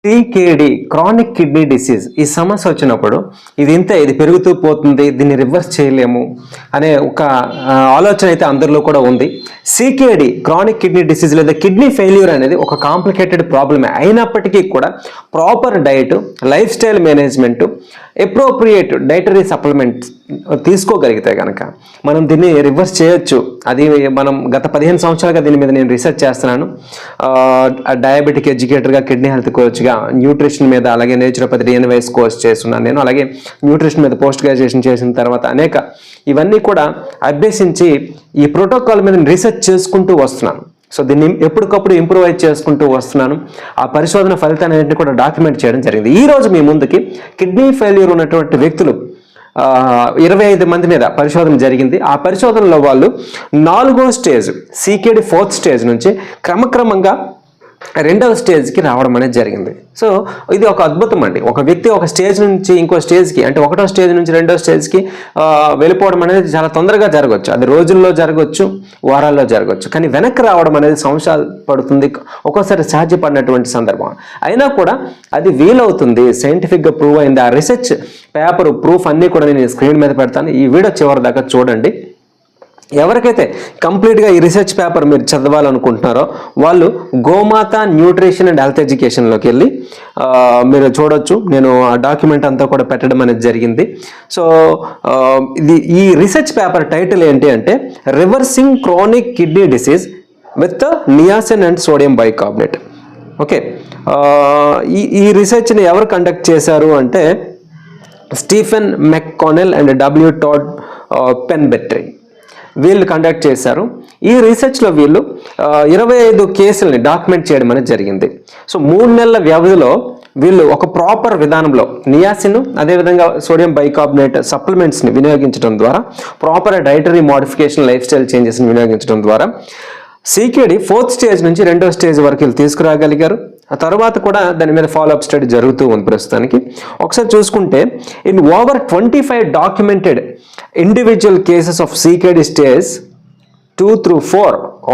టీకేడి chronic kidney disease ఈ సమస్య వచ్చినప్పుడు ఇది పెరుగుతూ పోతుంది, దీన్ని రివర్స్ చేయలేము అనే ఒక ఆలోచన అయితే అందరిలో కూడా ఉంది. సికేడి క్రానిక్ కిడ్నీ డిసీజ్ లేదా కిడ్నీ ఫెయిల్యూర్ అనేది ఒక కాంప్లికేటెడ్ ప్రాబ్లమే అయినప్పటికీ కూడా proper diet, life style management, appropriate dietary supplements తీసుకోగలిగితే కనుక మనం దీన్ని రివర్స్ చేయొచ్చు. అది మనం గత 15 సంవత్సరాలుగా దీని మీద నేను రీసెర్చ్ చేస్తున్నాను. డయాబెటిక్ ఎడ్యుకేటర్గా, కిడ్నీ హెల్త్ కోచ్గా, న్యూట్రిషన్ మీద, అలాగే నేచురోపతి DNYS కోర్స్ చేస్తున్నాను నేను. అలాగే న్యూట్రిషన్ మీద పోస్ట్ గ్రాడ్యుయేషన్ చేసిన తర్వాత ఇవన్నీ కూడా అభ్యసించి ఈ ప్రోటోకాల్ మీద రీసెర్చ్ చేసుకుంటూ వస్తున్నాను. సో దీన్ని ఎప్పటికప్పుడు ఇంప్రూవైజ్ చేసుకుంటూ వస్తున్నాను. ఆ పరిశోధన ఫలితాన్ని కూడా డాక్యుమెంట్ చేయడం జరిగింది. ఈ రోజు మీ ముందుకి కిడ్నీ ఫెయిల్యూర్ ఉన్నటువంటి వ్యక్తులు 25 మంది మీద పరిశోధన జరిగింది. ఆ పరిశోధనలో వాళ్ళు 4వ స్టేజ్ సికేడి 4th స్టేజ్ నుంచి క్రమక్రమంగా 2వ స్టేజ్కి రావడం అనేది జరిగింది. సో ఇది ఒక అద్భుతం అండి. ఒక వ్యక్తి ఒక స్టేజ్ నుంచి ఇంకో స్టేజ్కి, అంటే 1వ స్టేజ్ నుంచి 2వ స్టేజ్కి వెళ్ళిపోవడం అనేది చాలా తొందరగా జరగవచ్చు. అది రోజుల్లో జరగవచ్చు, వారాల్లో జరగవచ్చు. కానీ వెనక్కి రావడం అనేది సంవత్సరాలు పడుతుంది, ఒక్కోసారి సాధ్యపడినటువంటి సందర్భం. అయినా కూడా అది వీలవుతుంది, సైంటిఫిక్గా ప్రూవ్ అయింది. ఆ రీసెర్చ్ పేపర్ ప్రూఫ్ అన్నీ కూడా నేను స్క్రీన్ మీద పెడతాను. ఈ వీడియో చివరి దాకా చూడండి. ఎవరికైతే కంప్లీట్గా ఈ రీసెర్చ్ పేపర్ మీరు చదవాలనుకుంటున్నారో వాళ్ళు గోమాత న్యూట్రిషన్ అండ్ హెల్త్ ఎడ్యుకేషన్లోకి వెళ్ళి మీరు చూడొచ్చు. నేను ఆ డాక్యుమెంట్ అంతా కూడా పెట్టడం అనేది జరిగింది. సో ఈ రీసెర్చ్ పేపర్ టైటిల్ ఏంటి అంటే reversing chronic kidney disease with niacin and sodium bicarbonate. Okay, ఈ రీసెర్చ్ని ఎవరు కండక్ట్ చేశారు అంటే స్టీఫెన్ మెక్కానెల్ అండ్ W. టాడ్ పెన్బెట్రీ వీళ్ళు కండక్ట్ చేశారు. ఈ రీసెర్చ్లో వీళ్ళు 25 కేసులని డాక్యుమెంట్ చేయడం అనేది జరిగింది. సో 3 నెలల వ్యవధిలో వీళ్ళు ఒక ప్రాపర్ విధానంలో నియాసిన్, అదేవిధంగా సోడియం బైకార్బోనేట్ సప్లిమెంట్స్ని వినియోగించడం ద్వారా, proper dietary modification, life style చేంజెస్ని వినియోగించడం ద్వారా సికేడి 4th స్టేజ్ నుంచి 2వ స్టేజ్ వరకు వీళ్ళు తీసుకురాగలిగారు. ఆ తర్వాత కూడా దాని మీద ఫాలోఅప్ స్టడీ జరుగుతూ ఉంది ప్రస్తుతానికి. ఒకసారి చూసుకుంటే in over 25 documented individual cases of CKD stage 2 through 4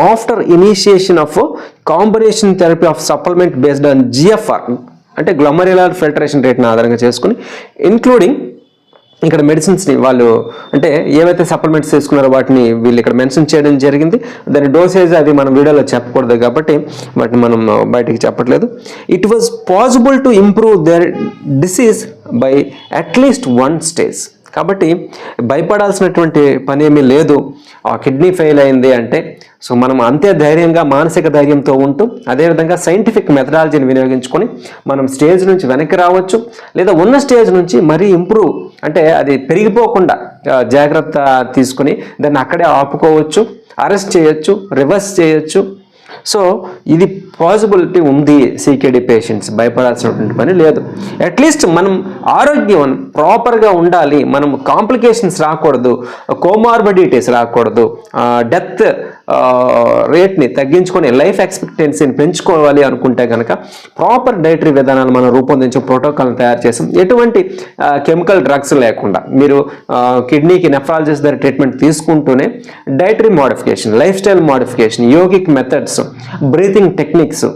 after initiation of combination therapy of supplement based on GFR అంటే గ్లోమెరులర్ ఫిల్టరేషన్ రేట్ని ఆధారంగా చేసుకుని, ఇంక్లూడింగ్ ఇక్కడ మెడిసిన్స్ని వాళ్ళు అంటే ఏవైతే సప్లిమెంట్స్ తీసుకున్నారో వాటిని వీళ్ళు ఇక్కడ మెన్షన్ చేయడం జరిగింది. దాని డోసేజ్ అది మనం వీడియోలో చెప్పకూడదు కాబట్టి వాటిని మనం బయటికి చెప్పట్లేదు. It was possible to improve their disease by at least 1 stage. కాబట్టి భయపడాల్సినటువంటి పని ఏమీ లేదు. ఆ కిడ్నీ ఫెయిల్ అయింది అంటే సో మనం అంతే ధైర్యంగా, మానసిక ధైర్యంతో ఉంటూ, అదేవిధంగా సైంటిఫిక్ మెథడాలజీని వినియోగించుకొని మనం స్టేజ్ నుంచి వెనక్కి రావచ్చు, లేదా ఉన్న స్టేజ్ నుంచి మరీ ఇంప్రూవ్ అంటే అది పెరిగిపోకుండా జాగ్రత్త తీసుకుని దాన్ని అక్కడే ఆపుకోవచ్చు, అరెస్ట్ చేయొచ్చు, రివర్స్ చేయొచ్చు. సో ఇది పాసిబిలిటీ ఉంది. సికేడి పేషెంట్స్ భయపడాల్సినటువంటి పని లేదు. అట్లీస్ట్ మనం ఆరోగ్యం ప్రాపర్గా ఉండాలి, మనం కాంప్లికేషన్స్ రాకూడదు, కోమార్బిడిటీస్ రాకూడదు, డెత్ రేట్ని తగ్గించుకొని లైఫ్ ఎక్స్పెక్టెన్సీని పెంచుకోవాలి అనుకుంటే కనుక ప్రాపర్ డైటరీ విధానాలు మనం రూపొందించి ప్రోటోకాల్ని తయారు చేసాం. ఎటువంటి కెమికల్ డ్రగ్స్ లేకుండా మీరు కిడ్నీకి నెఫ్రాలజిస్ట్ దగ్గర ట్రీట్మెంట్ తీసుకుంటూనే dietary modification, life style modification, yogic methods, breathing techniques,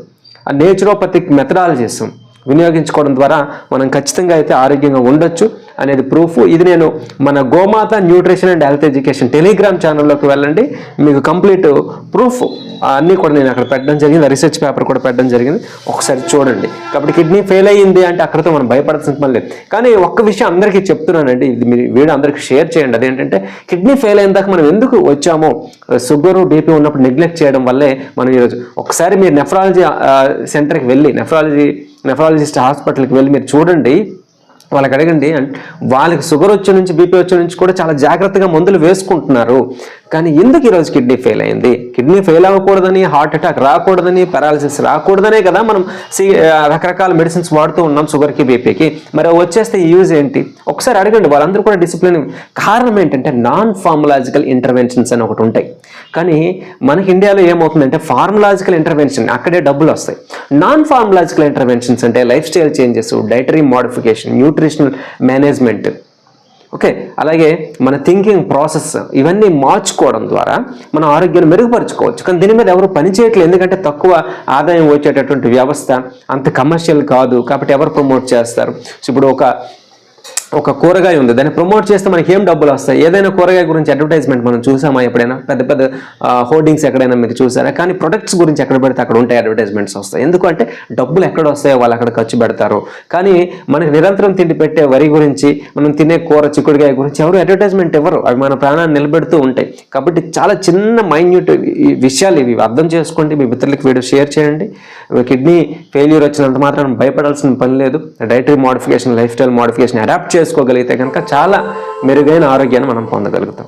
naturopathic methodologies వినియోగించుకోవడం ద్వారా మనం ఖచ్చితంగా అయితే ఆరోగ్యంగా ఉండొచ్చు అనేది ప్రూఫ్. ఇది నేను మన గోమాత nutrition and health education Telegram ఛానల్లోకి వెళ్ళండి, మీకు కంప్లీట్ ప్రూఫ్ అన్నీ కూడా నేను అక్కడ పెట్టడం జరిగింది. రీసెర్చ్ పేపర్ కూడా పెట్టడం జరిగింది, ఒకసారి చూడండి. కాబట్టి కిడ్నీ ఫెయిల్ అయ్యింది అంటే అక్కడితో మనం భయపడాల్సిన పని లేదు. కానీ ఒక్క విషయం అందరికీ చెప్తున్నానండి, ఇది మీరు వీడియో అందరికీ షేర్ చేయండి. అదేంటంటే కిడ్నీ ఫెయిల్ అయిన దాకా మనం ఎందుకు వచ్చామో, షుగరు, బీపీ ఉన్నప్పుడు నెగ్లెక్ట్ చేయడం వల్లే మనం ఈరోజు. ఒకసారి మీరు నెఫ్రాలజీ సెంటర్కి వెళ్ళి, నెఫ్రాలజిస్ట్ హాస్పిటల్కి వెళ్ళి మీరు చూడండి, వాళ్ళకి అడగండి. వాళ్ళకి షుగర్ వచ్చే నుంచి, బీపీ వచ్చే నుంచి కూడా చాలా జాగ్రత్తగా మందులు వేసుకుంటున్నారు. కానీ ఎందుకు ఈరోజు కిడ్నీ ఫెయిల్ అయింది? కిడ్నీ ఫెయిల్ అవ్వకూడదని, హార్ట్ అటాక్ రాకూడదని, పారాలిసిస్ రాకూడదనే కదా మనం రకరకాల మెడిసిన్స్ వాడుతూ ఉన్నాం షుగర్కి, బీపీకి. మరి వచ్చేస్తే యూజ్ ఏంటి? ఒకసారి అడగండి. వాళ్ళందరూ కూడా డిసిప్లిన్. కారణం ఏంటంటే నాన్ ఫార్మలాజికల్ ఇంటర్వెన్షన్స్ అని ఒకటి ఉంటాయి. కానీ మనకి ఇండియాలో ఏమవుతుందంటే ఫార్మలాజికల్ ఇంటర్వెన్షన్, అక్కడే డబ్బులు వస్తాయి. నాన్ ఫార్మలాజికల్ ఇంటర్వెన్షన్స్ అంటే life style changes, dietary modification, nutritional management, okay, అలాగే మన థింకింగ్ ప్రాసెస్ ఇవన్నీ మార్చుకోవడం ద్వారా మన ఆరోగ్యాన్ని మెరుగుపరుచుకోవచ్చు. కానీ దీని మీద ఎవరు పని చేయట్లేదు, ఎందుకంటే తక్కువ ఆదాయం వచ్చేటటువంటి వ్యవస్థ, అంత కమర్షియల్ కాదు కాబట్టి ఎవరు ప్రమోట్ చేస్తారు? సో ఇప్పుడు ఒక కూరగాయ ఉంది, దాన్ని ప్రమోట్ చేస్తే మనకి ఏం డబ్బులు వస్తాయి? ఏదైనా కూరగాయ గురించి అడ్వర్టైజ్మెంట్ మనం చూసామా ఎప్పుడైనా? పెద్ద పెద్ద హోర్డింగ్స్ ఎక్కడైనా మీరు చూసారా? కానీ ప్రొడక్ట్స్ గురించి ఎక్కడ పెడితే అక్కడ ఉంటాయి అడ్వర్టైజ్మెంట్స్ వస్తాయి. ఎందుకంటే డబ్బులు ఎక్కడ వస్తాయో వాళ్ళు అక్కడ ఖర్చు పెడతారు. కానీ మనకి నిరంతరం తిండి పెట్టే వరి గురించి, మనం తినే కూర చిక్కుడుగాయ గురించి ఎవరు అడ్వర్టైజ్మెంట్ ఇవ్వరు. అవి మన ప్రాణాన్ని నిలబెడుతూ ఉంటాయి. కాబట్టి చాలా చిన్న మైన్యూట్ విషయాలు ఇవి, అర్థం చేసుకోండి. మీ మిత్రులకి వీడియో షేర్ చేయండి. కిడ్నీ ఫెయిల్యూర్ వచ్చినంత మాత్రం భయపడాల్సిన పని లేదు. Dietary modification, life style modification adopt చేసుకోగలిగితే కనుక చాలా మెరుగైన ఆరోగ్యాన్ని మనం పొందగలుగుతాం.